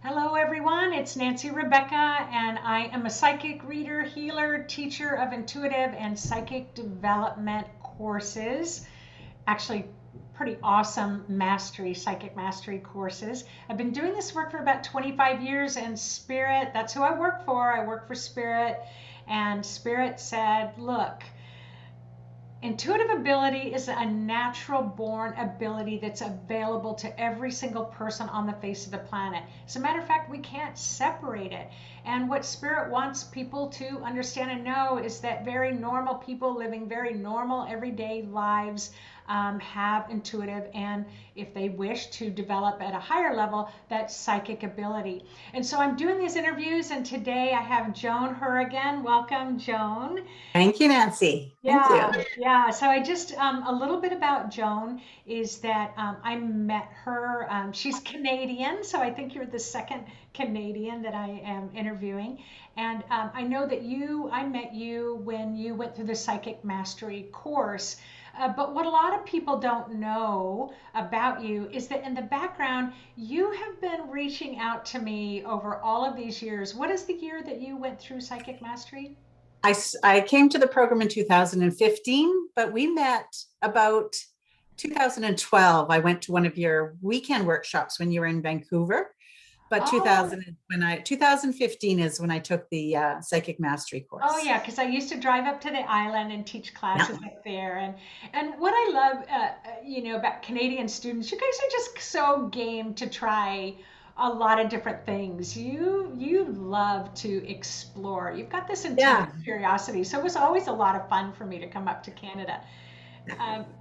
Hello, everyone. It's Nancy Rebecca, and I am a psychic reader, healer, teacher of intuitive and psychic development courses. Actually, pretty awesome psychic mastery courses. I've been doing this work for about 25 years, and Spirit, that's who I work for. I work for Spirit, and Spirit said, look, intuitive ability is a natural born ability that's available to every single person on the face of the planet. As a matter of fact, we can't separate it. And what Spirit wants people to understand and know is that very normal people living very normal everyday lives have intuitive, and if they wish to develop at a higher level, that psychic ability. And so I'm doing these interviews, and today I have Joan Hourigan. Welcome, Joan. Thank you, Nancy. Thank you. Yeah. So I just a little bit about Joan is that I met her. She's Canadian, so I think you're the second Canadian that I am interviewing. And I know that I met you when you went through the Psychic Mastery course. But what a lot of people don't know about you is that in the background, you have been reaching out to me over all of these years. What is the year that you went through Psychic Mastery? I came to the program in 2015, but we met about 2012. I went to one of your weekend workshops when you were in Vancouver. But Oh, 2015 is when I took the psychic mastery Oh course. yeah, because I used to drive up to the island and teach Yeah. classes up there, and what I love, about Canadian students, you guys are just so game to try a lot of different things. You love to explore. You've got this intense Yeah. curiosity, so it was always a lot of fun for me to come up to Canada.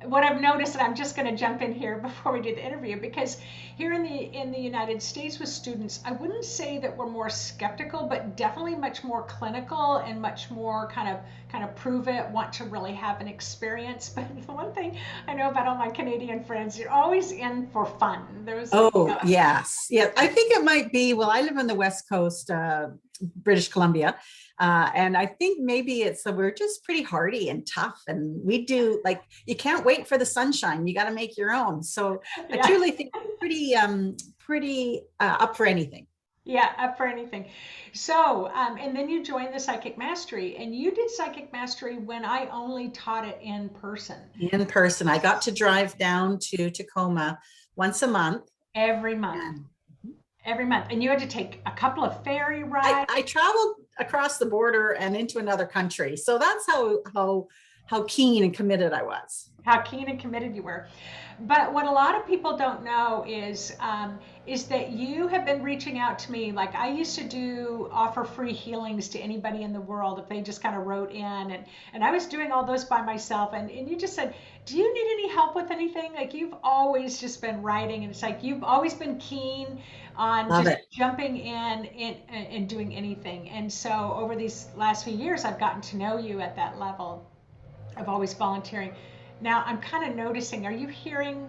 What I've noticed, and I'm just going to jump in here before we do the interview, because here in the United States with students, I wouldn't say that we're more skeptical, but definitely much more clinical and much more kind of prove it, want to really have an experience. But the one thing I know about all my Canadian friends, you're always in for fun. There's Oh, yes. Yeah. I think it might be, well, I live on the West Coast, British Columbia. And I think maybe we're just pretty hardy and tough. And we do like, you can't wait for the sunshine. You got to make your own. So I yeah. truly think we're pretty up for anything. Yeah, up for anything. So, and then you joined the Psychic Mastery, and you did Psychic Mastery when I only taught it in person. In person. I got to drive down to Tacoma once a month. Every month. And Every month. And you had to take a couple of ferry I, rides. I traveled across the border and into another country. So that's how keen and committed I was. How keen and committed you were. But what a lot of people don't know is that you have been reaching out to me. Like I used to offer free healings to anybody in the world if they just kind of wrote in, and I was doing all those by myself. And you just said, do you need any help with anything? Like you've always just been writing, and it's like you've always been keen on Love just it. jumping in and doing anything. And so over these last few years, I've gotten to know you at that level of always volunteering. Now I'm kind of noticing, are you hearing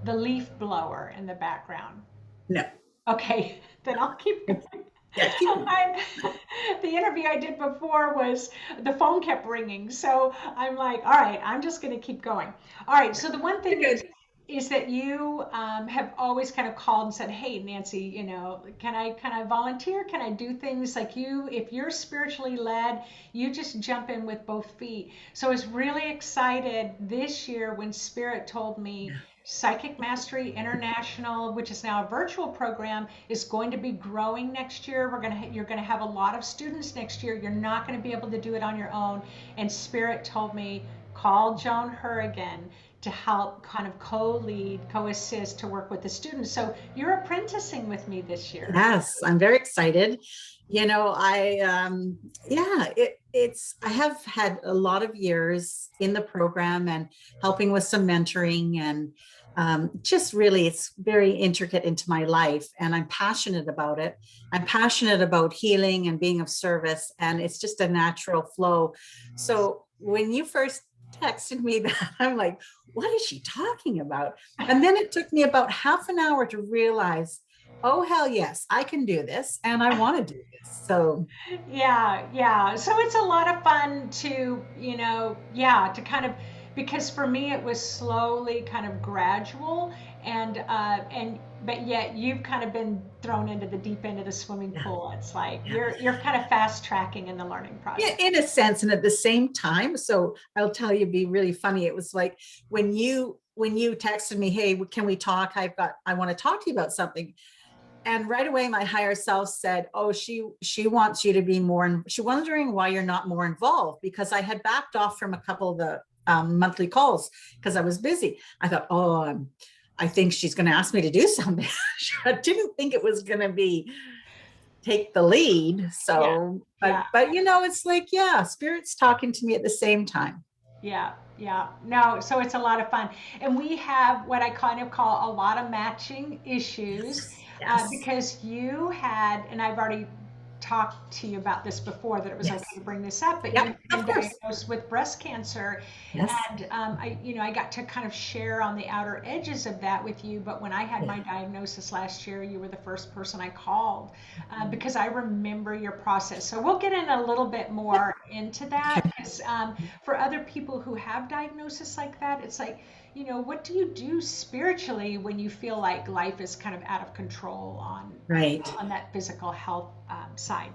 the leaf blower in the background? No. Okay, then I'll keep going. Yeah, keep The interview I did before was the phone kept ringing. So I'm like, all right, I'm just going to keep going. All right, so the one you're thing good. is that you have always kind of called and said, hey, Nancy, can I volunteer? Can I do things like you? If you're spiritually led, you just jump in with both feet. So I was really excited this year when Spirit told me Psychic Mastery International, which is now a virtual program, is going to be growing next year. You're going to have a lot of students next year. You're not going to be able to do it on your own. And Spirit told me, call Joan Hourigan to help kind of co-lead, co-assist to work with the students. So you're apprenticing with me this year. Yes, I'm very excited. Yeah, it's I have had a lot of years in the program and helping with some mentoring and just really it's very intricate into my life and I'm passionate about it. I'm passionate about healing and being of service and it's just a natural flow. So when you first texted me that, I'm like, what is she talking about? And then it took me about half an hour to realize, oh, hell yes, I can do this and I want to do this. So, Yeah, yeah. So it's a lot of fun to, yeah, to kind of because for me it was slowly kind of gradual, and but yet you've kind of been thrown into the deep end of the swimming Yeah. pool. It's like Yeah. you're kind of fast tracking in the learning Yeah, process. in a sense, and at the same time, so I'll tell you, be really funny. It was like when you texted me, hey, can we talk? I want to talk to you about something. And right away my higher self said, oh, she wants you to be more, she wondering why you're not more involved, because I had backed off from a couple of the monthly calls because I was busy. I thought, oh, I think she's going to ask me to do something. I didn't think it was going to be take the lead. Yeah, So, yeah. but it's like, yeah, spirit's talking to me at the same time. Yeah, yeah. No, so it's a lot of fun. And we have what I kind of call a lot of matching issues, Yes, yes, because you had, and I've already talked to you about this before, that it was okay yes. to bring this up, but Yep, you've been of course. diagnosed with breast cancer. Yes. And I got to kind of share on the outer edges of that with you. But when I had Yeah. my diagnosis last year, you were the first person I called, Mhm. because I remember your process. So we'll get in a little bit more into that, Okay. 'cause, for other people who have diagnosis like that, it's like, what do you do spiritually when you feel like life is kind of out of control Right. on that physical health side?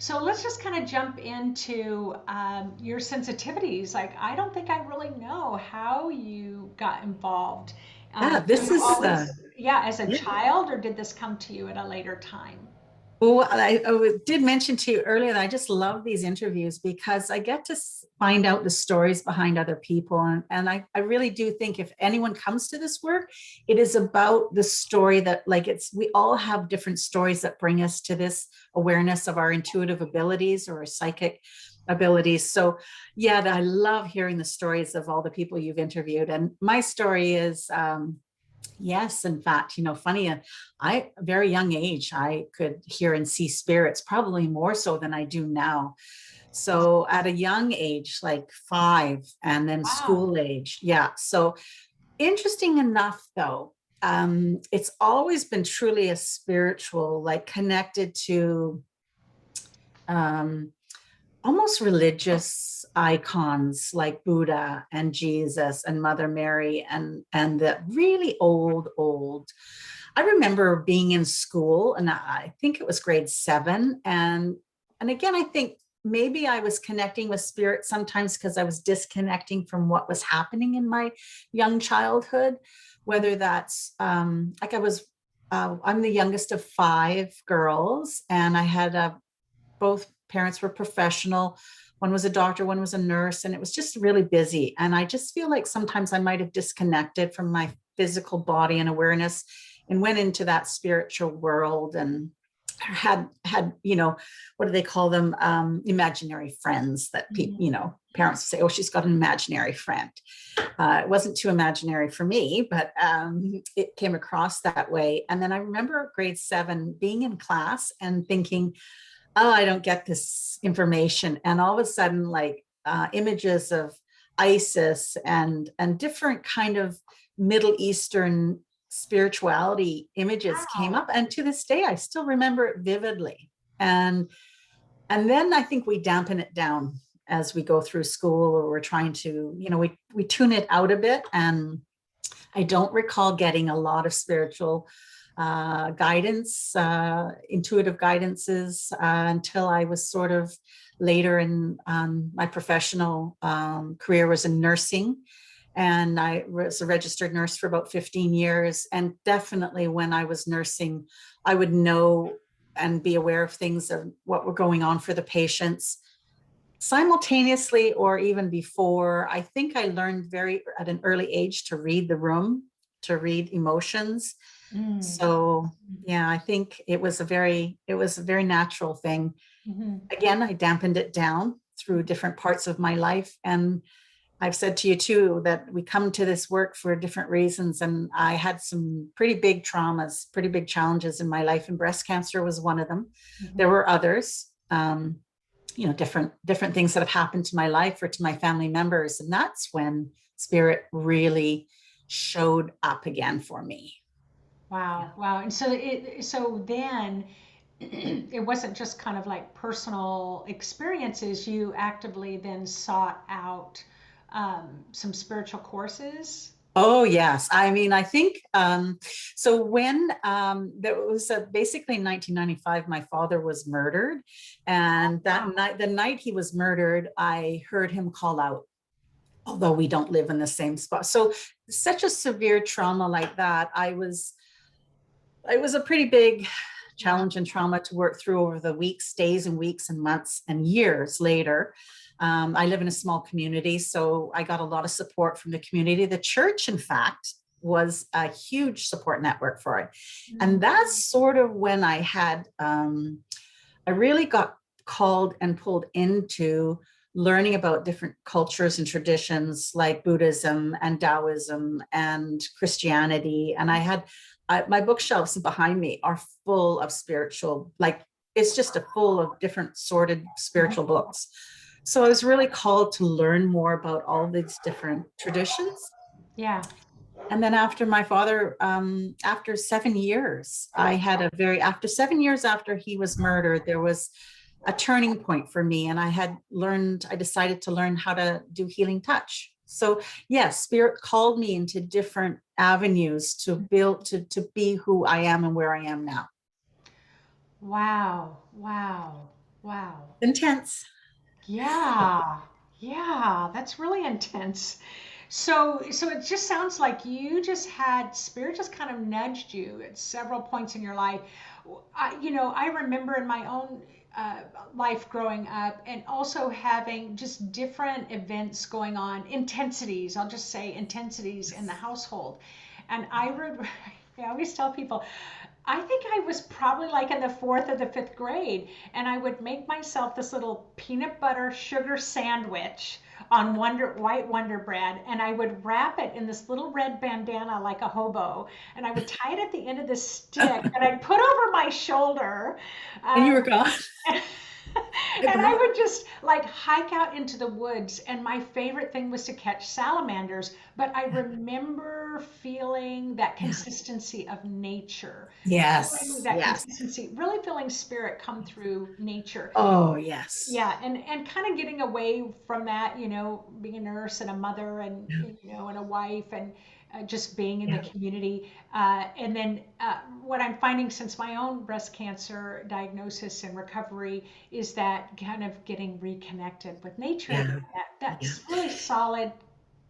So let's just kind of jump into your sensitivities. Like, I don't think I really know how you got involved. Yeah, Were this you is always, yeah, as a yeah. child, or did this come to you at a later time? Well, I did mention to you earlier that I just love these interviews because I get to find out the stories behind other people. And I really do think if anyone comes to this work, it is about the story that, like, we all have different stories that bring us to this awareness of our intuitive abilities or our psychic abilities. So, yeah, I love hearing the stories of all the people you've interviewed. And my story is, yes, in fact, funny, very young age, I could hear and see spirits, probably more so than I do now. So at a young age, like 5, and then Wow. school age. Yeah. So interesting enough, though, it's always been truly a spiritual, like connected to um, almost religious icons like Buddha and Jesus and Mother Mary and the really old. I remember being in school, and I think it was grade 7, and again I think maybe I was connecting with spirit sometimes because I was disconnecting from what was happening in my young childhood, whether that's like I'm the youngest of 5 girls, and I had both parents were professional. One was a doctor, one was a nurse, and it was just really busy. And I just feel like sometimes I might have disconnected from my physical body and awareness and went into that spiritual world and had what do they call them, imaginary friends that people, Mhm. parents say, oh, she's got an imaginary friend. It wasn't too imaginary for me, but it came across that way. And then I remember grade 7 being in class and thinking, oh, I don't get this information. And all of a sudden, like images of Isis and different kind of Middle Eastern spirituality images came Wow. up. And to this day, I still remember it vividly. And and then I think we dampen it down as we go through school, or we're trying to, we tune it out a bit. And I don't recall getting a lot of spiritual guidance, intuitive guidances, until I was sort of later in my professional career was in nursing. And I was a registered nurse for about 15 years. And definitely when I was nursing, I would know and be aware of things of what were going on for the patients simultaneously or even before. I think I learned very at an early age to read the room, to read emotions. Mm. So yeah, I think it was a very natural thing. Mhm. Again, I dampened it down through different parts of my life. And I've said to you too that we come to this work for different reasons. And I had some pretty big traumas, pretty big challenges in my life, and breast cancer was one of them. There Mhm. were others. Different things that have happened to my life or to my family members, and that's when spirit really showed up again for me. Yeah. Wow, wow. And so then it wasn't just kind of like personal experiences. You actively then sought out some spiritual courses? Oh, yes. I mean, I think so. When there was basically in 1995, my father was murdered. And that Wow. night, the night he was murdered, I heard him call out, although we don't live in the same spot. So, such a severe trauma like that, it was a pretty big Yeah. challenge and trauma to work through over the weeks, days, and weeks, and months, and years later. I live in a small community, so I got a lot of support from the community. The church, in fact, was a huge support network for it. And Mm. that's sort of when I really got called and pulled into learning about different cultures and traditions like Buddhism and Taoism and Christianity. And my bookshelves behind me are full of spiritual, like it's just a full of different sorted spiritual books. So I was really called to learn more about all these different traditions. Yeah. And then after my father, after 7 years, after 7 years after he was murdered, there was a turning point for me. And I decided to learn how to do healing touch. So yes, spirit called me into different avenues to be who I am and where I am now. Wow. Wow. Wow. Intense. Yeah. Yeah. That's really intense. So it just sounds like you just had spirit just kind of nudged you at several points in your life. I remember in my own uh, life growing up and also having just different events going on, intensities, I'll just say intensities in the household. And I always tell people, I think I was probably like in the fourth or the fifth grade, and I would make myself this little peanut butter sugar sandwich on white Wonder Bread, and I would wrap it in this little red bandana like a hobo, and I would tie it at the end of the stick, and I'd put over my shoulder. And you were Um, gone. and I would just like hike out into the woods, and my favorite thing was to catch salamanders. But I remember feeling that Yeah. consistency of nature, feeling Yes. that Yes. consistency, really feeling spirit come through nature. Oh, yes. Yeah, and kind of getting away from that, being a nurse and a mother and Yeah. and a wife and just being in the Yeah. community. And then what I'm finding since my own breast cancer diagnosis and recovery is that kind of getting reconnected with nature again. Yeah. Yeah. That's really solid,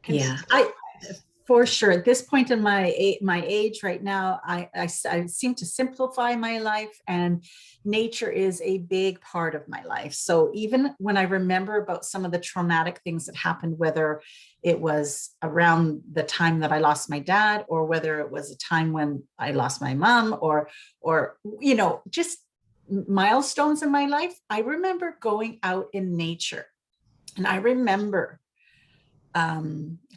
Yeah. consistent advice. For sure. At this point in my age right now, I seem to simplify my life, and nature is a big part of my life. So even when I remember about some of the traumatic things that happened, whether it was around the time that I lost my dad, or whether it was a time when I lost my mom, or just milestones in my life, I remember going out in nature, and I remember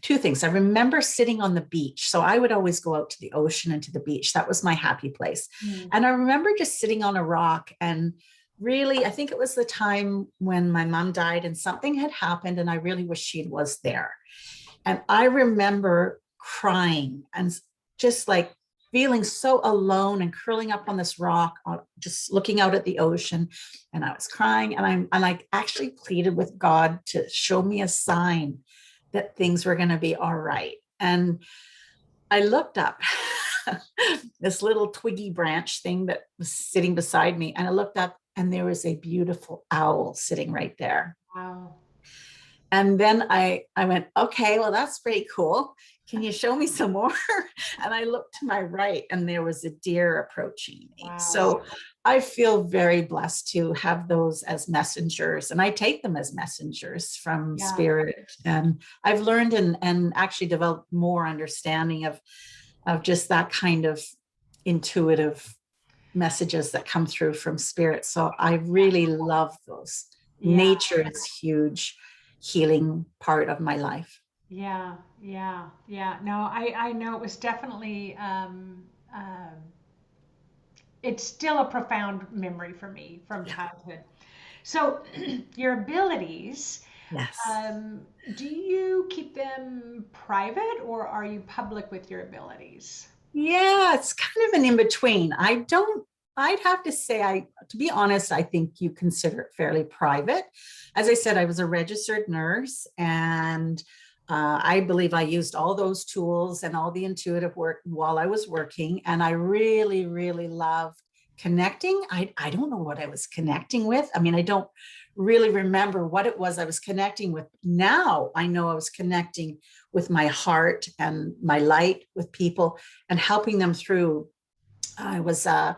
two things. I remember sitting on the beach. So I would always go out to the ocean and to the beach. That was my happy place. Mm. And I remember just sitting on a rock, and really, I think it was the time when my mom died and something had happened, and I really wish she was there. And I remember crying and just like feeling so alone and curling up on this rock, just looking out at the ocean. And I was crying, and I actually pleaded with God to show me a sign that things were going to be all right. And I looked up this little twiggy branch thing that was sitting beside me, and I looked up, and there was a beautiful owl sitting right there. Wow. And then I went, okay, well, that's pretty cool. Can you show me some more? And I looked to my right, and there was a deer approaching me. Wow. So I feel very blessed to have those as messengers, and I take them as messengers from Yeah. spirit. And I've learned and actually developed more understanding of just that kind of intuitive messages that come through from spirit. So I really love those. Yeah. Nature is huge healing part of my life. Yeah. Yeah. Yeah. No, I know it was definitely it's still a profound memory for me from Yeah. childhood. So, your abilities, Yes. um, do you keep them private or are you public with your abilities? Yeah, it's kind of an in between. I'd have to say, to be honest, I think you consider it fairly private. As I said, I was a registered nurse, and I believe I used all those tools and all the intuitive work while I was working. And I really, really loved connecting. I don't know what I was connecting with. I mean, I don't really remember what it was I was connecting with. Now I know I was connecting with my heart and my light with people and helping them through. I was a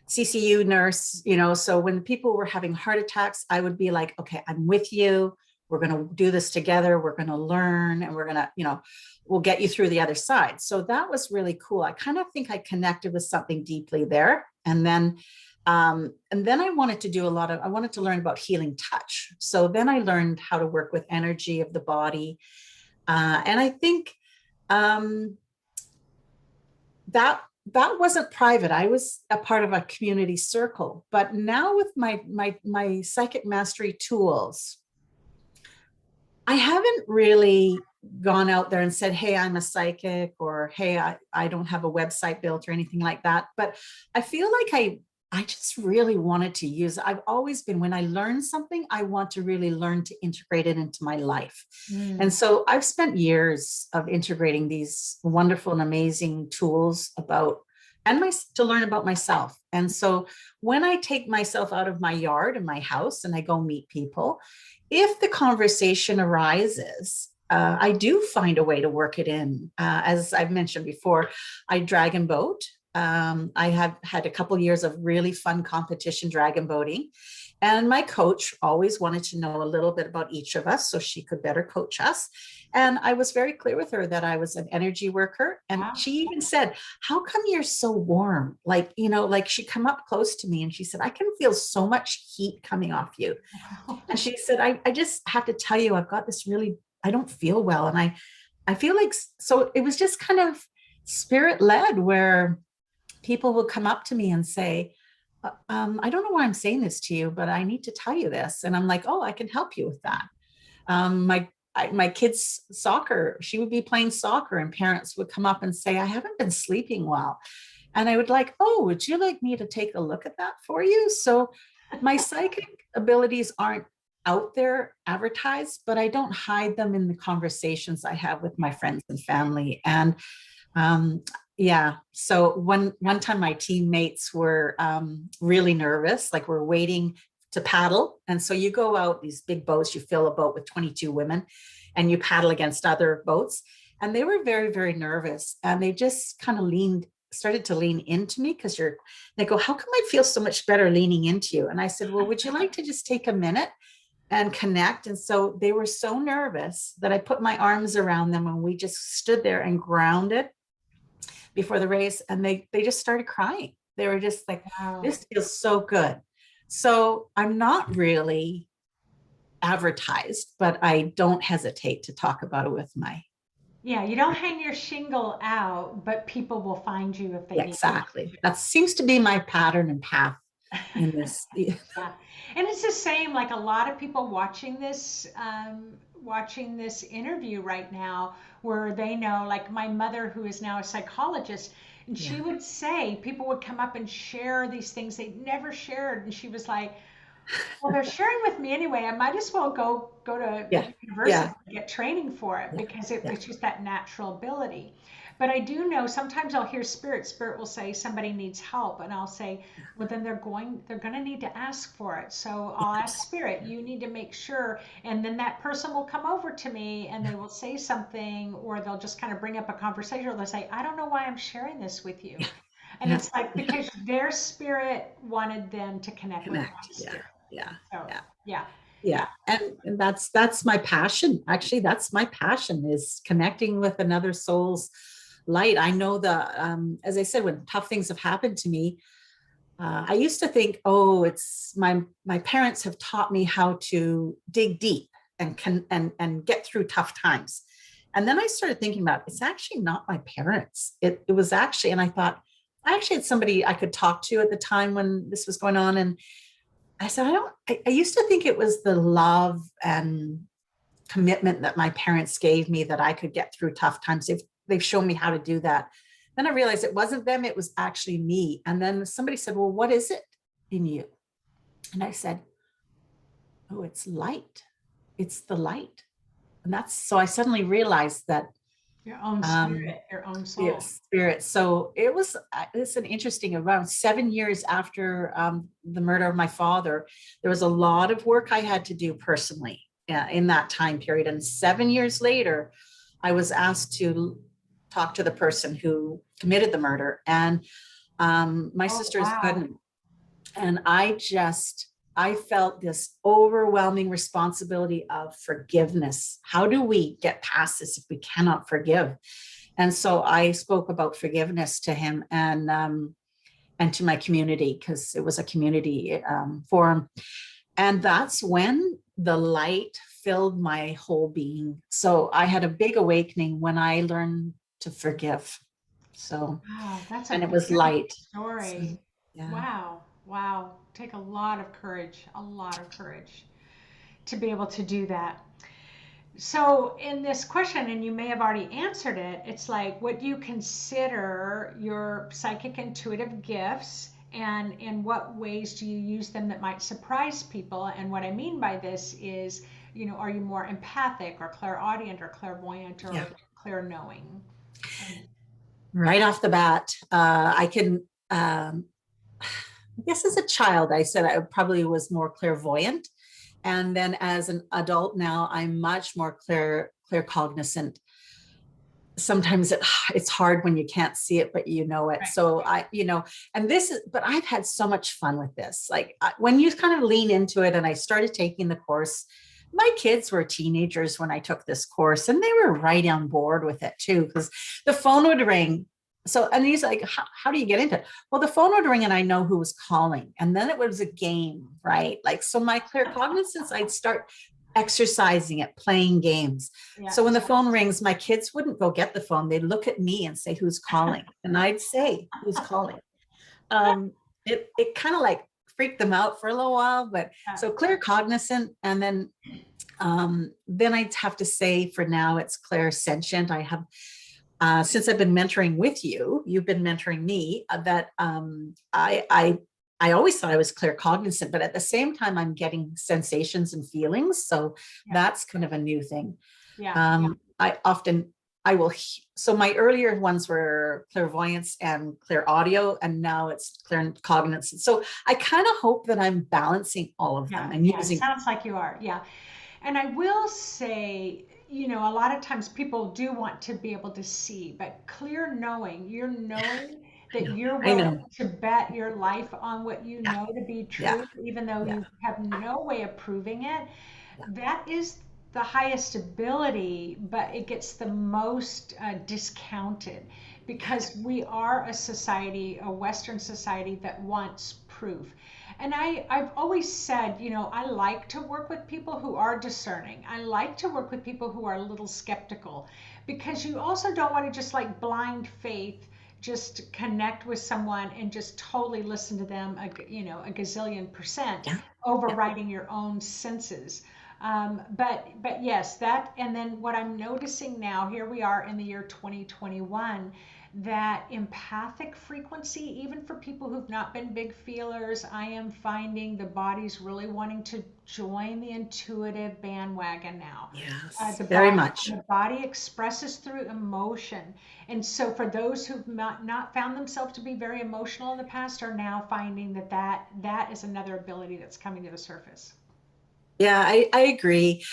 CCU nurse, so when people were having heart attacks, I would be like, okay, I'm with you. We're going to do this together. We're going to learn and we're going to, we'll get you through the other side. So that was really cool. I kind of think I connected with something deeply there. And then I wanted to I wanted to learn about healing touch. So then I learned how to work with energy of the body. And I think that wasn't private. I was a part of a community circle, but now with my psychic mastery tools, I haven't really gone out there and said, hey, I'm a psychic, or hey, I don't have a website built or anything like that. But I feel like I just really wanted to use it. I've always been, when I learn something, I want to really learn to integrate it into my life. And so I've spent years of integrating these wonderful and amazing tools to learn about myself. And so when I take myself out of my yard and my house and I go meet people, if the conversation arises, I do find a way to work it in. As I've mentioned before, I dragon boat. I have had a couple of years of really fun competition dragon boating. And my coach always wanted to know a little bit about each of us so she could better coach us. And I was very clear with her that I was an energy worker. And she even said, how come you're so warm? Like she come up close to me and she said, I can feel so much heat coming off you. And she said, I just have to tell you, I've got this I don't feel well. And I feel like, so it was just kind of spirit led, where people will come up to me and say, I don't know why I'm saying this to you, but I need to tell you this. And I'm like, oh, I can help you with that. My kids' soccer, she would be playing soccer and parents would come up and say, I haven't been sleeping well. And I would like, oh, would you like me to take a look at that for you? So my psychic abilities aren't out there advertised, but I don't hide them in the conversations I have with my friends and family. And yeah. So one time my teammates were really nervous, like we're waiting to paddle. And so you go out these big boats, you fill a boat with 22 women and you paddle against other boats. And they were very, very nervous. And they just kind of started to lean into me because they go, how come I feel so much better leaning into you? And I said, well, would you like to just take a minute and connect? And so they were so nervous that I put my arms around them and we just stood there and grounded before the race, and they just started crying. They were just like, wow, this feels so good. So I'm not really advertised, but I don't hesitate to talk about it with Yeah, you don't hang your shingle out, but people will find you if they need exactly. That seems to be my pattern and path in this. Yeah, and it's the same. Like a lot of people watching this interview right now, where they know, like my mother, who is now a psychologist, and she would say people would come up and share these things they'd never shared, and she was like, well, they're sharing with me anyway. I might as well go to university and get training for it, because it's just that natural ability. But I do know sometimes I'll hear spirit will say somebody needs help, and I'll say, well, then they're going to need to ask for it. So I'll ask spirit, you need to make sure, and then that person will come over to me and they will say something, or they'll just kind of bring up a conversation, or they'll say, I don't know why I'm sharing this with you. And it's like, because their spirit wanted them to connect with my spirit. Yeah. And that's my passion. Actually, that's my passion, is connecting with another soul's light. I know as I said, when tough things have happened to me, I used to think, oh, it's my parents have taught me how to dig deep and get through tough times. And then I started thinking about, it's actually not my parents. It was actually, and I thought, I actually had somebody I could talk to at the time when this was going on. And I said, I used to think it was the love and commitment that my parents gave me that I could get through tough times. They've shown me how to do that. Then I realized it wasn't them, it was actually me. And then somebody said, well, what is it in you? And I said, oh, it's light. It's the light. And that's, so I suddenly realized that Your own um, spirit, your own soul. yes, spirit. So it's an interesting, around 7 years after the murder of my father, there was a lot of work I had to do personally in that time period. And 7 years later, I was asked to talk to the person who committed the murder. And my Oh, sister is wow. good. And I felt this overwhelming responsibility of forgiveness. How do we get past this if we cannot forgive? And so I spoke about forgiveness to him and to my community, because it was a community forum. And that's when the light filled my whole being. So I had a big awakening when I learned to forgive. So, Wow, that's a and it was beautiful light. So, story. yeah. Wow, wow. Take a lot of courage to be able to do that. So, in this question, and you may have already answered it, it's like, what do you consider your psychic intuitive gifts, and in what ways do you use them that might surprise people? And what I mean by this is, are you more empathic or clairaudient or clairvoyant Yeah. or clear knowing? And Right off the bat, I can, I guess as a child, I said I probably was more clairvoyant. And then as an adult now, I'm much more clear cognizant. Sometimes it's hard when you can't see it, but you know it. right. So and this is, but I've had so much fun with this. Like when you kind of lean into it, and I started taking the course, my kids were teenagers when I took this course, and they were right on board with it too, because the phone would ring. So, and he's like, how do you get into it? Well, the phone would ring and I know who was calling. And then it was a game, right? Like, so my clear cognizance, I'd start exercising it, playing games. Yeah. So when the phone rings, my kids wouldn't go get the phone. They'd look at me and say, who's calling? And I'd say, who's calling? It kind of like freaked them out for a little while, but Yeah. so clear cognizant. And then I'd have to say for now it's clear sentient. I have since I've been mentoring with you, you've been mentoring me. That I always thought I was clear cognizant, but at the same time, I'm getting sensations and feelings. So Yeah. that's kind of a new thing. Yeah. I often I will. So my earlier ones were clairvoyance and clear audio, and now it's clear cognizance. So I kind of hope that I'm balancing all of them Yeah. and Yeah. It using. sounds like you are. Yeah. And I will say, a lot of times people do want to be able to see, but clear knowing, you're knowing I that know. you're I willing know. to bet your life on what you Yeah. know to be Yeah. true, even though Yeah. you have no way of proving it. Yeah. That is the highest ability, but it gets the most discounted because we are a society, a Western society that wants proof. And I've always said, I like to work with people who are discerning. I like to work with people who are a little skeptical because you also don't want to just like blind faith, just connect with someone and just totally listen to them, a gazillion percent, Yeah. Yeah. overriding your own senses. But yes, that, and then what I'm noticing now, here we are in the year 2021, that empathic frequency, even for people who've not been big feelers, I am finding the body's really wanting to join the intuitive bandwagon now. Yes. The Very body, much. the body expresses through emotion, and so for those who've not found themselves to be very emotional in the past, are now finding that is another ability that's coming to the surface. Yeah, I agree.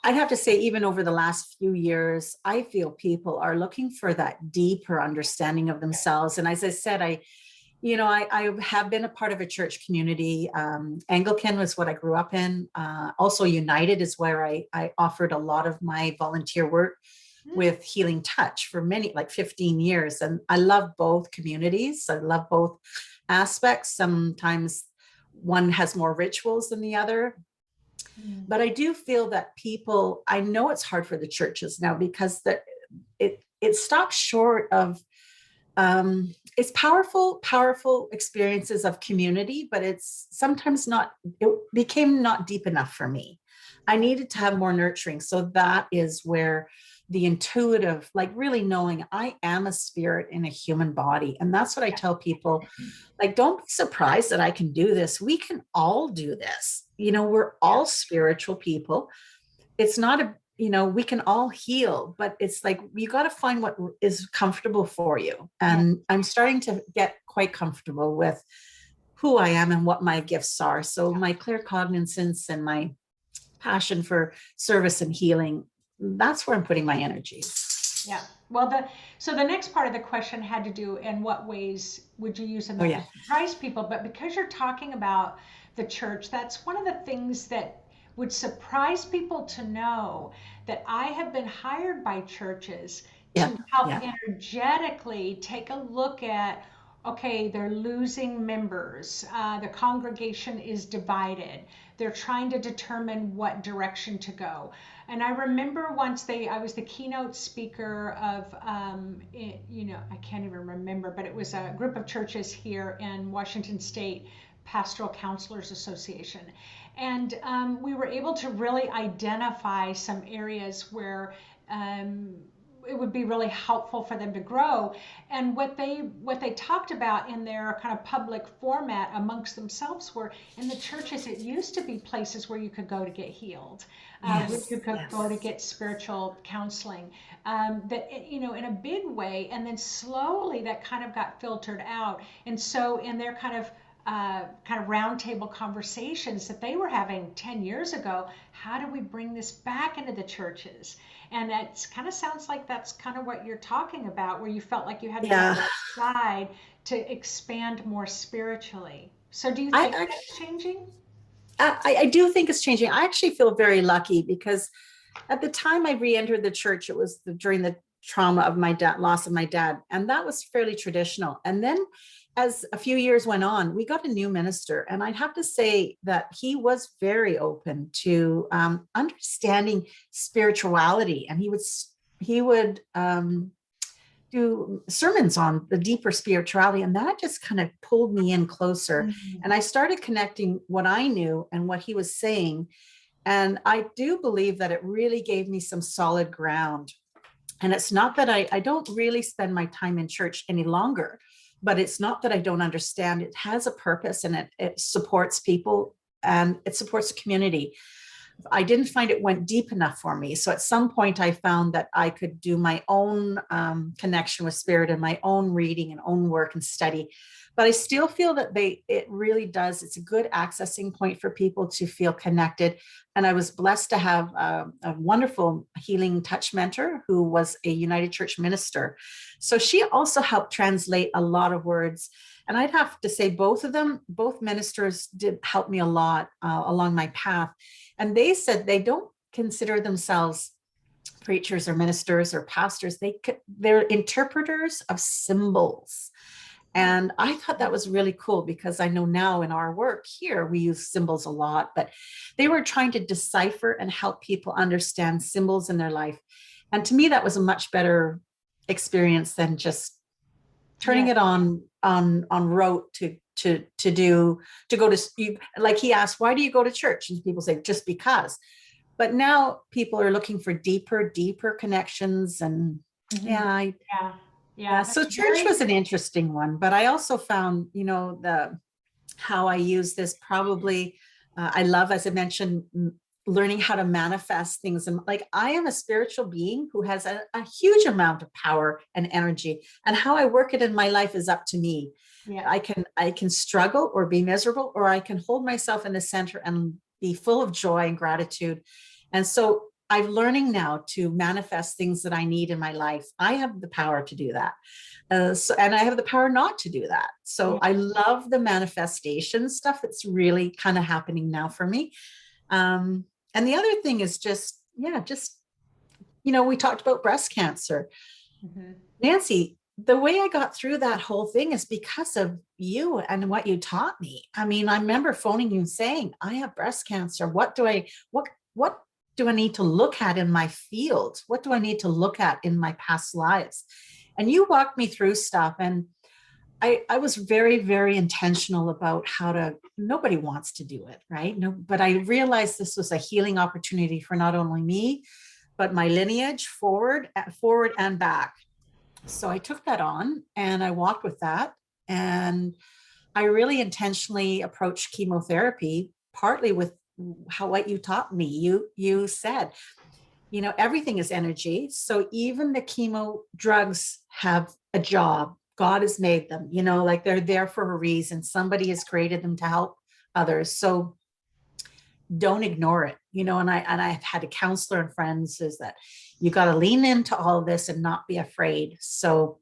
I'd have to say, even over the last few years, I feel people are looking for that deeper understanding of themselves. And as I said, I have been a part of a church community. Anglican was what I grew up in. Also, United is where I offered a lot of my volunteer work Mm, with Healing Touch for many, like 15 years. And I love both communities. I love both aspects. Sometimes one has more rituals than the other, mm. but I do feel that people, I know it's hard for the churches now because it stops short of it's powerful experiences of community, but it's sometimes not, it became not deep enough for me. I needed to have more nurturing. So that is where the intuitive, like really knowing I am a spirit in a human body. And that's what I tell people, like, don't be surprised that I can do this. We can all do this. We're Yeah. all spiritual people. It's not we can all heal, but it's like, you got to find what is comfortable for you. Yeah. And I'm starting to get quite comfortable with who I am and what my gifts are. So my claircognizance and my passion for service and healing, that's where I'm putting my energy. Yeah. Well, so the next part of the question had to do, in what ways would you use them Oh that yeah. will surprise people? But because you're talking about the church, that's one of the things that would surprise people to know, that I have been hired by churches Yeah. to help Yeah. energetically take a look at, okay, they're losing members, the congregation is divided, they're trying to determine what direction to go. And I remember once I was the keynote speaker of, I can't even remember, but it was a group of churches here in Washington State, Pastoral Counselors Association. And we were able to really identify some areas where it would be really helpful for them to grow. And what they talked about in their kind of public format amongst themselves were, in the churches, it used to be places where you could go to get healed, where Yes. you could go to Yes. get spiritual counseling, in a big way. And then slowly that kind of got filtered out. And so in their kind of roundtable conversations that they were having 10 years ago, how do we bring this back into the churches? And it kind of sounds like that's kind of what you're talking about, where you felt like you had to go Yeah. outside to expand more spiritually. So do you I think actually, that's changing? I do think it's changing. I actually feel very lucky because at the time I re-entered the church, it was during the trauma of my dad, loss of my dad, and that was fairly traditional. And then as a few years went on, we got a new minister, and I'd have to say that he was very open to understanding spirituality, and he would do sermons on the deeper spirituality, and that just kind of pulled me in closer. Mm. And I started connecting what I knew and what he was saying, and I do believe that it really gave me some solid ground. And it's not that I don't really spend my time in church any longer, but it's not that I don't understand. It has a purpose, and it supports people and it supports the community. I didn't find it went deep enough for me. So at some point, I found that I could do my own connection with spirit and my own reading and own work and study. But I still feel that it really does. It's a good accessing point for people to feel connected. And I was blessed to have a wonderful healing touch mentor who was a United Church minister. So she also helped translate a lot of words. And I'd have to say both ministers did help me a lot along my path. And they said they don't consider themselves preachers or ministers or pastors. They're interpreters of symbols. And I thought that was really cool, because I know now in our work here, we use symbols a lot, but they were trying to decipher and help people understand symbols in their life. And to me, that was a much better experience than just turning Yeah. it on rote to go to, like he asked, why do you go to church? And people say, just because. But now people are looking for deeper connections. And Mhm. yeah, Yeah. yeah. Yeah. So That's church very. was an interesting one, but I also found, the how I use this probably. I love, as I mentioned, learning how to manifest things. And like, I am a spiritual being who has a huge amount of power and energy, and how I work it in my life is up to me. Yeah. I can struggle or be miserable, or I can hold myself in the center and be full of joy and gratitude. And so I'm learning now to manifest things that I need in my life. I have the power to do that. And I have the power not to do that. So Yeah. I love the manifestation stuff that's really kind of happening now for me. And the other thing is we talked about breast cancer. Mhm. Nancy, the way I got through that whole thing is because of you and what you taught me. I mean, I remember phoning you and saying, I have breast cancer. What do I need to look at in my field? What do I need to look at in my past lives? And you walked me through stuff. And I was very, very intentional about nobody wants to do it, right? No, but I realized this was a healing opportunity for not only me, but my lineage forward and back. So I took that on and I walked with that. And I really intentionally approached chemotherapy, partly with what you taught me. You said, everything is energy. So even the chemo drugs have a job. God has made them, like they're there for a reason. Somebody has created them to help others. So don't ignore it, and I've had a counselor and friends is that you got to lean into all of this and not be afraid. So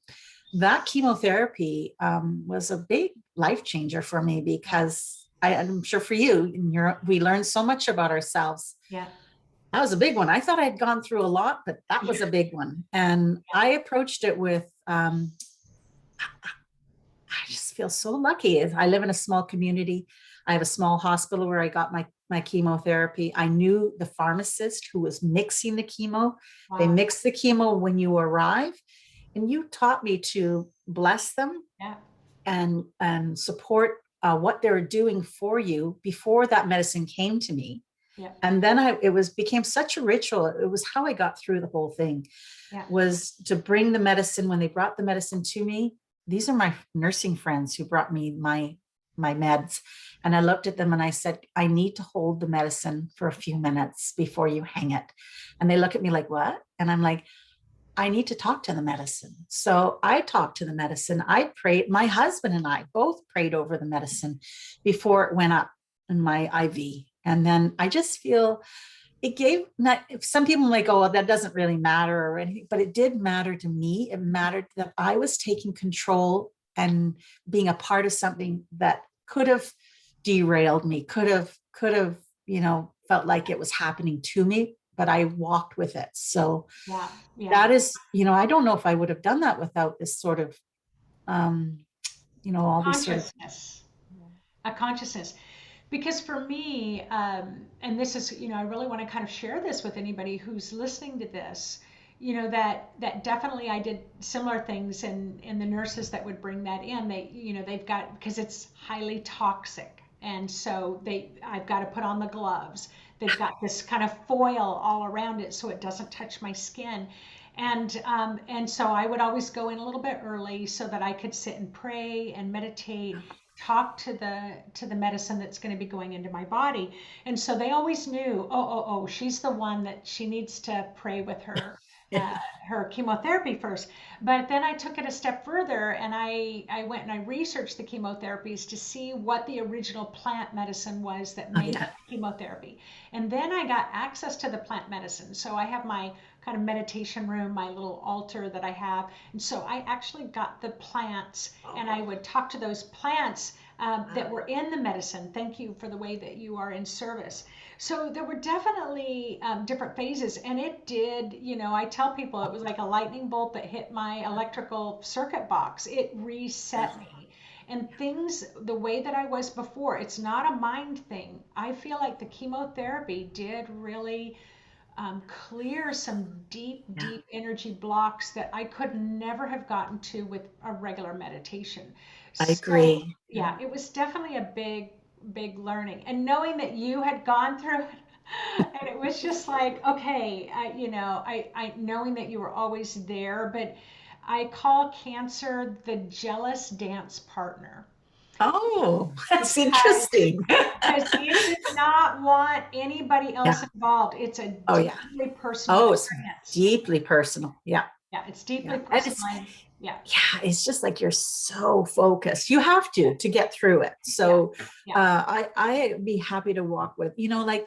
that chemotherapy was a big life changer for me because I'm sure for you, we learn so much about ourselves. Yeah. That was a big one. I thought I'd gone through a lot, but that was a big one. And I approached it with, I just feel so lucky. I live in a small community. I have a small hospital where I got my chemotherapy. I knew the pharmacist who was mixing the chemo. Wow. They mix the chemo when you arrive, and you taught me to bless them and support what they're doing for you before that medicine came to me. Yeah. And then became such a ritual. It was how I got through the whole thing, was to bring the medicine. When they brought the medicine to me, these are my nursing friends who brought me my meds. And I looked at them and I said, I need to hold the medicine for a few minutes before you hang it. And they look at me like, what? And I'm like, I need to talk to the medicine. So I talked to the medicine. I prayed. My husband and I both prayed over the medicine before it went up in my IV. And then I just feel it gave, not, some people like, oh, that doesn't really matter or anything, but it did matter to me. It mattered that I was taking control and being a part of something that could have derailed me, could have, felt like it was happening to me, but I walked with it. So that is, I don't know if I would have done that without this sort of, all these sort of a consciousness. Because for me, and this is, I really want to kind of share this with anybody who's listening to this, that definitely I did similar things, and the nurses that would bring that in, they've got, because it's highly toxic. And so I've got to put on the gloves. They've got this kind of foil all around it so it doesn't touch my skin. And so I would always go in a little bit early so that I could sit and pray and meditate, talk to the medicine that's going to be going into my body. And so they always knew, oh, she's the one that she needs to pray with her her chemotherapy first. But then I took it a step further, and I went and I researched the chemotherapies to see what the original plant medicine was that made up chemotherapy. And then I got access to the plant medicine. So I have my kind of meditation room, my little altar that I have. And so I actually got the plants, and I would talk to those plants that were in the medicine. Thank you for the way that you are in service. So there were definitely different phases, and it did, I tell people it was like a lightning bolt that hit my electrical circuit box. It reset me. And things, the way that I was before, it's not a mind thing. I feel like the chemotherapy did really clear some deep energy blocks that I could never have gotten to with a regular meditation. I agree. Yeah, it was definitely a big learning. And knowing that you had gone through it, and it was just like, okay, I knowing that you were always there, but I call cancer the jealous dance partner. Oh, that's interesting. Because it does not want anybody else involved. It's a deeply personal experience. It's deeply personal. Yeah. Yeah, it's deeply personal. Yeah, it's just like you're so focused. You have to get through it. So I'd be happy to walk with, like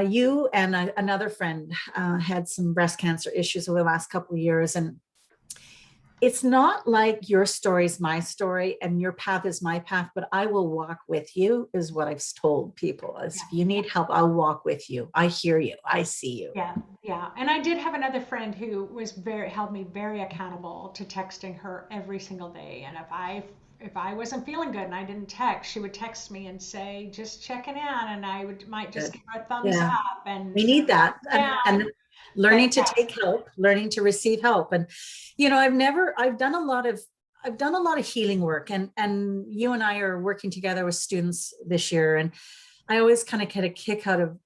you and another friend had some breast cancer issues over the last couple of years. And it's not like your story is my story and your path is my path, but I will walk with you is what I've told people. If you need help, I'll walk with you. I hear you. I see you. Yeah. And I did have another friend who was held me very accountable to texting her every single day. And if I wasn't feeling good and I didn't text, she would text me and say, just checking in. And I might just give her a thumbs up. And we need that. And learning to take help, learning to receive help. And, I've done a lot of healing work, and you and I are working together with students this year. And I always kind of get a kick out of,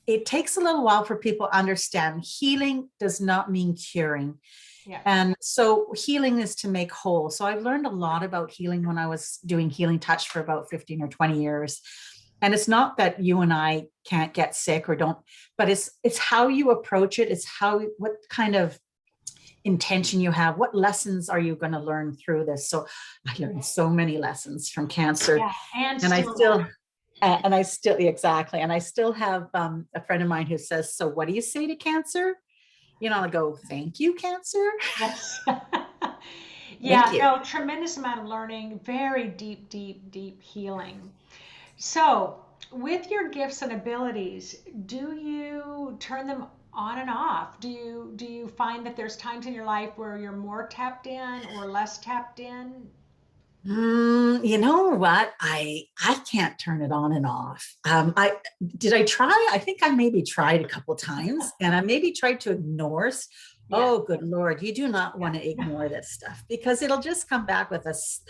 it takes a little while for people to understand healing does not mean curing. Yeah. And so healing is to make whole. So I've learned a lot about healing when I was doing Healing Touch for about 15 or 20 years. And it's not that you and I can't get sick or don't, but it's how you approach it. It's what kind of intention you have. What lessons are you going to learn through this? So I learned so many lessons from cancer, Yeah, and and I still learn. still and I still, exactly. And I still have a friend of mine who says, so what do you say to cancer? I go, thank you, cancer. Yes. Thank Yeah, you. no, tremendous amount of learning, very deep, deep, deep healing. So, with your gifts and abilities, do you turn them on and off? Do you find that there's times in your life where you're more tapped in or less tapped in? You know what? I can't turn it on and off. I try. I think I maybe tried a couple times, and I maybe tried to ignore. Yeah. Oh, good Lord! You do not want to Yeah. ignore this stuff because it'll just come back with us.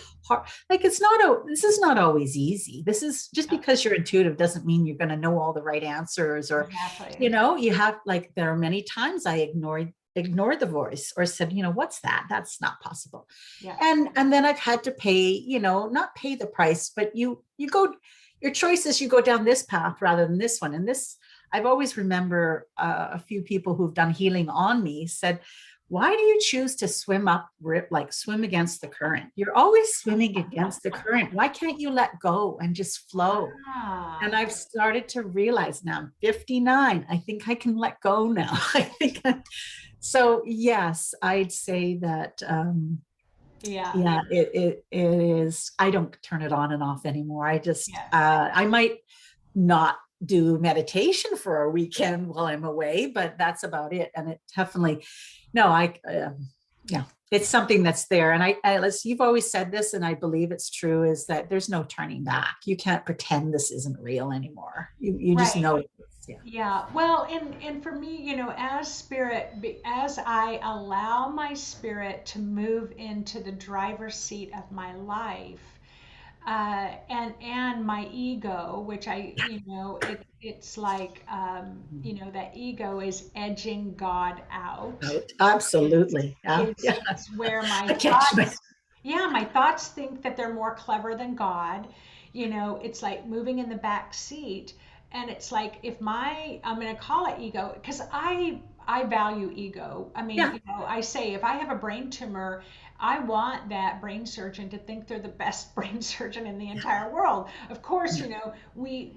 Like it's not. This is not always easy. This is just Yeah, because you're intuitive doesn't mean you're going to know all the right answers, or exactly. you have, like, there are many times I ignored the voice or said, what's that? That's not possible. Yeah. And then I've had to pay, not pay the price, but you go, your choice is you go down this path rather than this one. And this, I've always remember a few people who've done healing on me said, why do you choose to swim against the current? You're always swimming against the current. Why can't you let go and just flow? And Ah, I've started to realize now I'm 59. I think I can let go now. So yes, I'd say that yeah. yeah, it is. I don't turn it on and off anymore. Yeah. I might not do meditation for a weekend while I'm away, but that's about it. And it definitely, no, yeah, it's something that's there. And you've always said this, and I believe it's true, is that there's no turning back. You can't pretend this isn't real anymore. You just Right. know it is. Yeah. Yeah. Well, and for me, as spirit, as I allow my spirit to move into the driver's seat of my life, and my ego, which it's like, that ego is edging God out. It's Absolutely. Yeah. it's Yeah. it's where my I catch my, thoughts, yeah, my thoughts think that they're more clever than God. It's like moving in the back seat, and it's like, if I'm going to call it ego, because I value ego. I mean, yeah. I say, if I have a brain tumor, I want that brain surgeon to think they're the best brain surgeon in the entire world. Of course, Yeah. we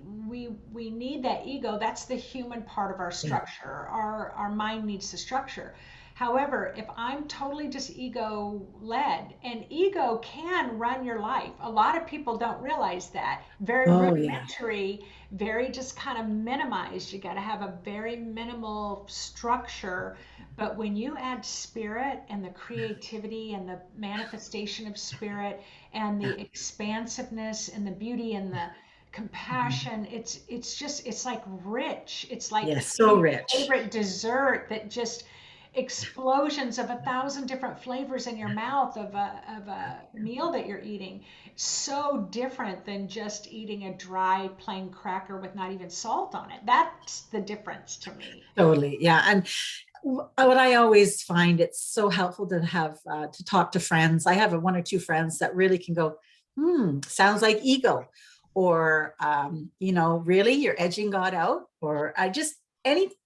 need that ego. That's the human part of our Yeah. structure. Our mind needs the structure. However, if I'm totally just ego led, and ego can run your life, a lot of people don't realize that. Very Oh, yeah. rudimentary, very just kind of minimized. You got to have a very minimal structure. But when you add spirit and the creativity and the manifestation of spirit and Yeah. the expansiveness and the beauty and the Mhm. compassion, it's like rich. It's like Yes, so eating your rich. favorite dessert, that just explosions of 1,000 different flavors in your mouth of a meal that you're eating. So different than just eating a dry plain cracker with not even salt on it. That's the difference to me. Totally. Yeah. And what I always find, it's so helpful to have to talk to friends. I have one or two friends that really can go, sounds like ego, or really, you're edging God out, or I just,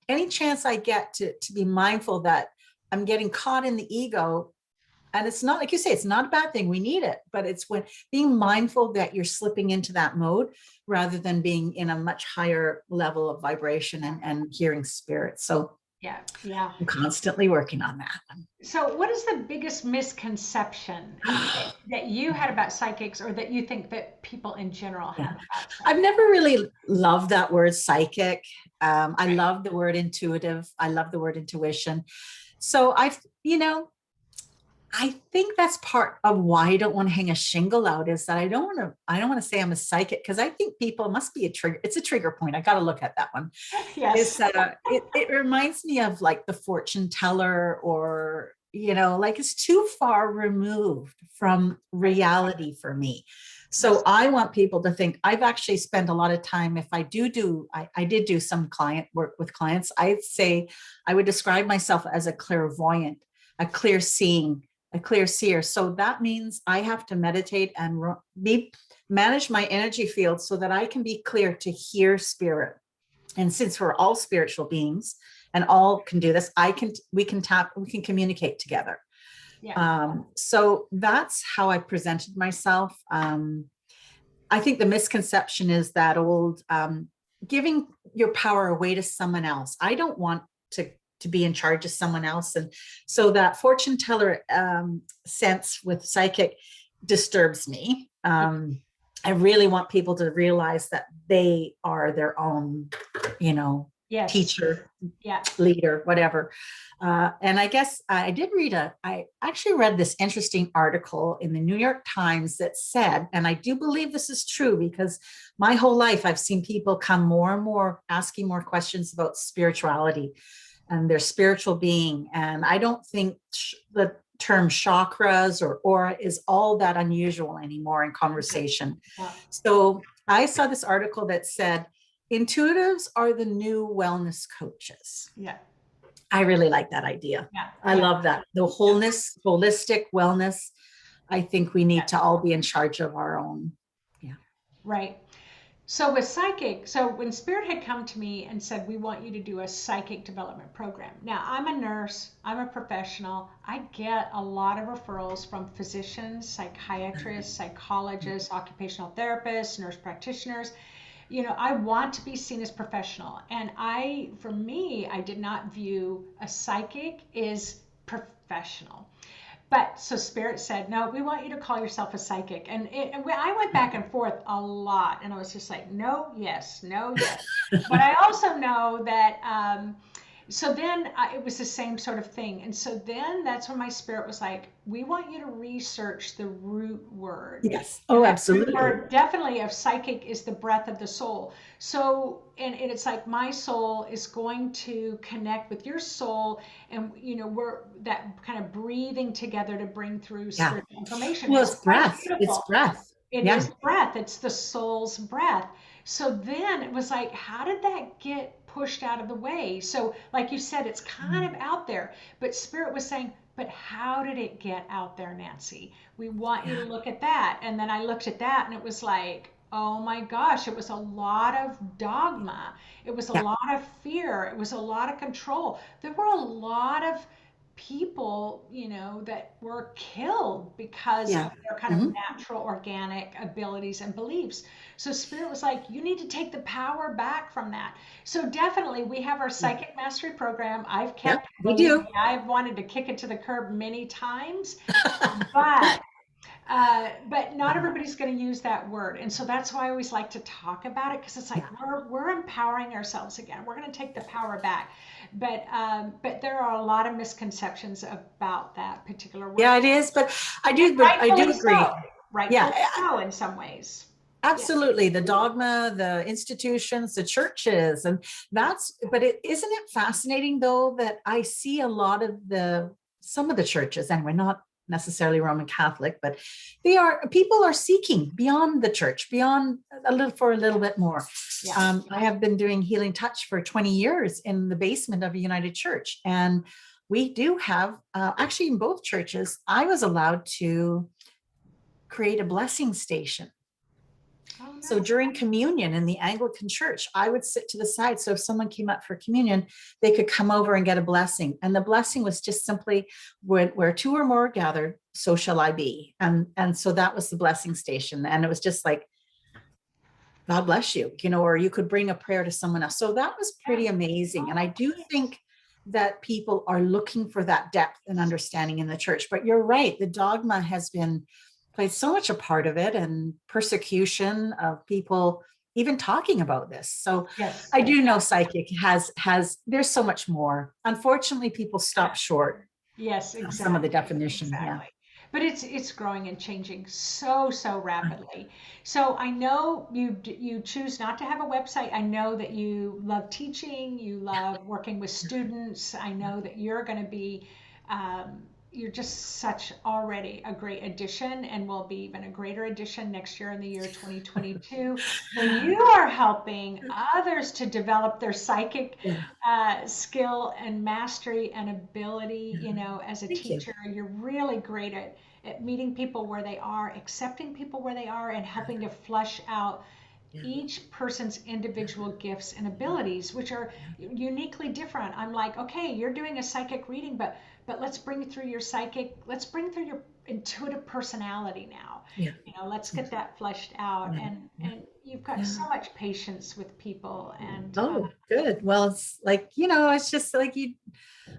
any chance I get to be mindful that I'm getting caught in the ego. And it's not, like you say, it's not a bad thing. We need it, but it's when being mindful that you're slipping into that mode rather than being in a much higher level of vibration and hearing spirit. So Yeah, yeah. I'm constantly working on that. So, what is the biggest misconception that you had about psychics, or that you think that people in general Yeah. have about I've psychics? never really loved that word psychic. I Right. love the word intuitive. I love the word intuition. So I think that's part of why I don't want to hang a shingle out, is that I don't want to say I'm a psychic, because I think people must be a trigger. It's a trigger point. I got to look at that one. Yes. It reminds me of like the fortune teller, or like it's too far removed from Right. reality for me. So Yes. I want people to think. I've actually spent a lot of time, if I did do some client work with clients, I'd say I would describe myself as a clairvoyant, a clear seeing, a clear seer. So that means I have to meditate and be manage my energy field so that I can be clear to hear spirit. And since we're all spiritual beings and all can do this, we can communicate together. Yeah. So that's how I presented myself. I think the misconception is that old giving your power away to someone else. I don't want to be in charge of someone else. And so that fortune teller sense with psychic disturbs me. I really want people to realize that they are their own, Yes. teacher, Yeah. leader, whatever. And I guess I actually read this interesting article in the New York Times that said, and I do believe this is true because my whole life I've seen people come more and more asking more questions about spirituality and their spiritual being. And I don't think the term chakras or aura is all that unusual anymore in conversation. Yeah. So I saw this article that said, intuitives are the new wellness coaches. Yeah. I really like that idea. Yeah. I love that. The wholeness, holistic wellness. I think we need to all be in charge of our own. Yeah. Right. So with psychic, so when Spirit had come to me and said, we want you to do a psychic development program. Now, I'm a nurse, I'm a professional. I get a lot of referrals from physicians, psychiatrists, psychologists, occupational therapists, nurse practitioners. I want to be seen as professional. And for me, I did not view a psychic as professional. But so Spirit said, no, we want you to call yourself a psychic. And I went back and forth a lot. And I was just like, no, yes, no, yes. But I also know that, so then it was the same sort of thing. And so then that's when my spirit was like, we want you to research the root word. Yes. Oh, absolutely. Root word definitely of psychic is the breath of the soul. So, and it's like my soul is going to connect with your soul, and we're that kind of breathing together to bring through spiritual information. Well, it's breath. It's breath. It is breath. It's the soul's breath. So then it was like, how did that get pushed out of the way? So, like you said, it's kind of out there, but Spirit was saying, but how did it get out there, Nancy? We want you to look at that. And then I looked at that and it was like, oh my gosh, it was a lot of dogma. It was a lot of fear. It was a lot of control. There were a lot of people, that were killed because of their kind of natural organic abilities and beliefs. So Spirit was like, you need to take the power back from that. So definitely we have our psychic mastery program. I've kept, we do. I've wanted to kick it to the curb many times, but not everybody's going to use that word. And so that's why I always like to talk about it, because it's like we're empowering ourselves again. We're going to take the power back. But there are a lot of misconceptions about that particular word. Yeah, it is. But I do agree. So, rightfully so in some ways. Absolutely. The dogma, the institutions, the churches, and but isn't it fascinating though that I see a lot of some of the churches, anyway, not necessarily Roman Catholic, but people are seeking beyond the church, beyond for a little bit more. I have been doing Healing Touch for 20 years in the basement of a United Church. And we do have, actually in both churches, I was allowed to create a blessing station. Oh, nice. So during communion in the Anglican church, I would sit to the side. So if someone came up for communion, they could come over and get a blessing. And the blessing was just simply, where two or more gathered, so shall I be. And so that was the blessing station. And it was just like, God bless you, or you could bring a prayer to someone else. So that was pretty amazing. And I do think that people are looking for that depth and understanding in the church. But you're right, the dogma has played so much a part of it, and persecution of people even talking about this. So I do know psychic there's so much more. Unfortunately, people stop short. Yes, exactly. Some of the definition. Exactly. Yeah. But it's growing and changing so rapidly. So I know you choose not to have a website. I know that you love teaching, you love working with students. I know that you're going to be you're just such already a great addition, and will be even a greater addition next year in the year 2022 when you are helping others to develop their psychic skill and mastery and ability. As a teacher, you're really great at at meeting people where they are, accepting people where they are, and helping to flush out Yeah. each person's individual gifts and abilities, which are uniquely different. I'm like, okay, you're doing a psychic reading, but let's bring through your psychic, let's bring through your intuitive personality now. Yeah. Let's get that fleshed out. Yeah. And you've got Yeah. so much patience with people. And Oh, good. Well, it's like, it's just like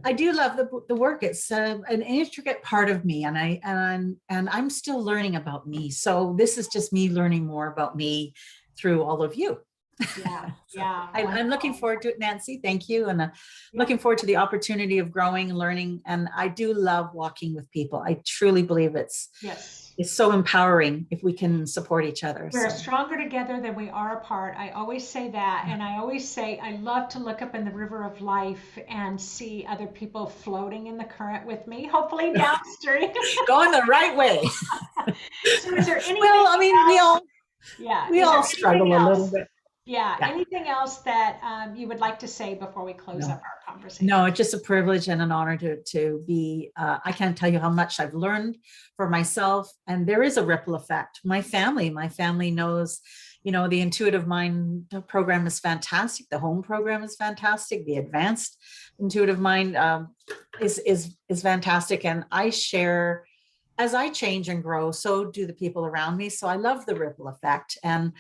I do love the work. It's an intricate part of me, and I'm still learning about me. So this is just me learning more about me through all of you. yeah, So yeah, I'm looking forward to it, Nancy. Thank you. And yeah. looking forward to the opportunity of growing and learning. And I do love walking with people. I truly believe it's so empowering if we can support each other. We're So stronger together than we are apart. I always say that. And I always say, I love to look up in the river of life and see other people floating in the current with me, hopefully downstream. going the right way. So is there anything Well, I mean, else? Yeah. we Is there all anything struggle a little else? bit. Yeah. Yeah. Anything else that you would like to say before we close No. up our conversation? No, it's just a privilege and an honor to be. I can't tell you how much I've learned for myself, and there is a ripple effect. My family knows, the Intuitive Mind program is fantastic. The home program is fantastic. The Advanced Intuitive Mind is fantastic, and I share. As I change and grow, so do the people around me. So I love the ripple effect, and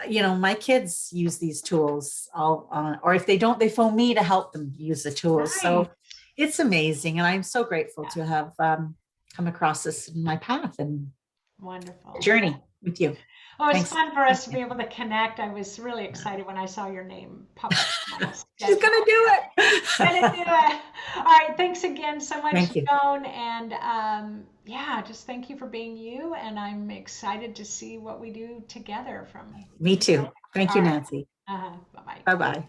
my kids use these tools or if they don't, they phone me to help them use the tools. Nice. So it's amazing. And I'm so grateful to have come across this in my path and wonderful journey with you. Oh, it's Thanks. fun for us to be able to connect. I was really excited when I saw your name pop up. She's going to do it. Gonna do it. All right. Thanks again so much, Thank you. Joan. And just thank you for being you. And I'm excited to see what we do together from. Me too. Thank you, Nancy. Bye-bye. Bye-bye.